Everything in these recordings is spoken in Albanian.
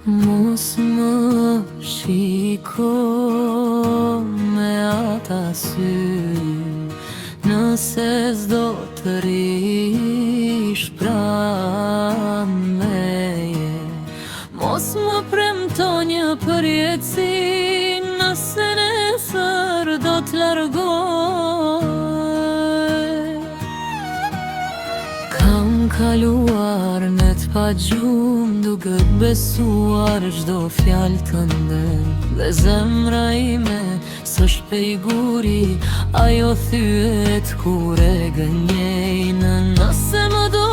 Mos më shiko me ata sy, nëse s'do të rish pranë meje. Mos më premto një përjetësi, nëse nesër do t'largoj. Kam kaluar në t'pa gjumë, duke besuar çdo fjalë tënde. Dhe zemra ime s'është pejguri, ajo thyet kur e gënjejnë. Nëse më do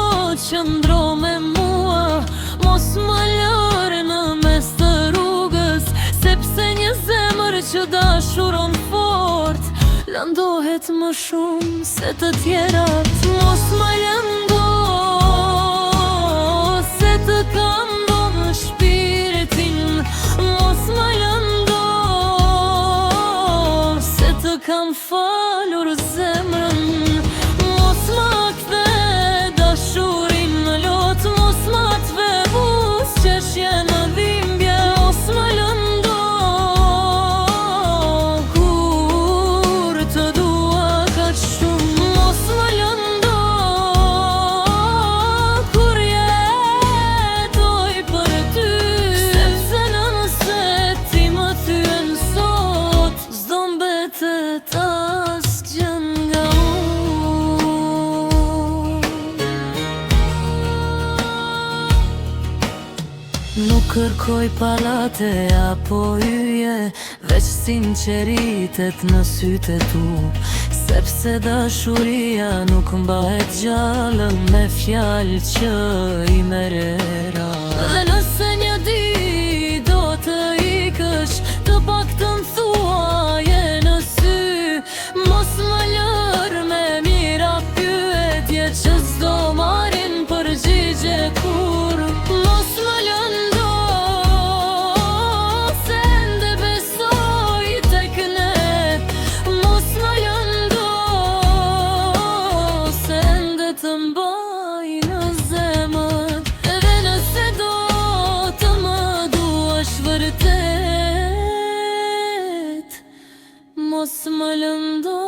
qëndro me mua, mos më lër në mes të rrugës, sepse një zemër që dashuron fort lëndohet më shumë se të tjerat. Mos më lëndo se të kam dhënë shpirtin, mos më lëndo se të kam falur zemrën. Mos më kthe dashurin në lot, mos më t've buzëqeshje në dhimbje. Mos më lëndo kur të dua kaq shumë, mos më lëndo kur jetoj për ty, sepse nëse ti më thyen sot, s'do mbetet asgjë nga unë. Nuk kërkoj palate apo yje, veç sinqeritet në sytë e tu, sepse dashuria nuk mbahet gjallë me fjalë që i merera. Dhe nëse një ditë do të ikësh, të paktën thuaje në sy, mos më lër me mira pyetje që s'do marrin përgjigje kur. Mos më lëndo se ende besoj tek ne, mos më lëndo se ende të mbaj në zemër. Edhe nëse do të më duash vërtet, mos më lëndo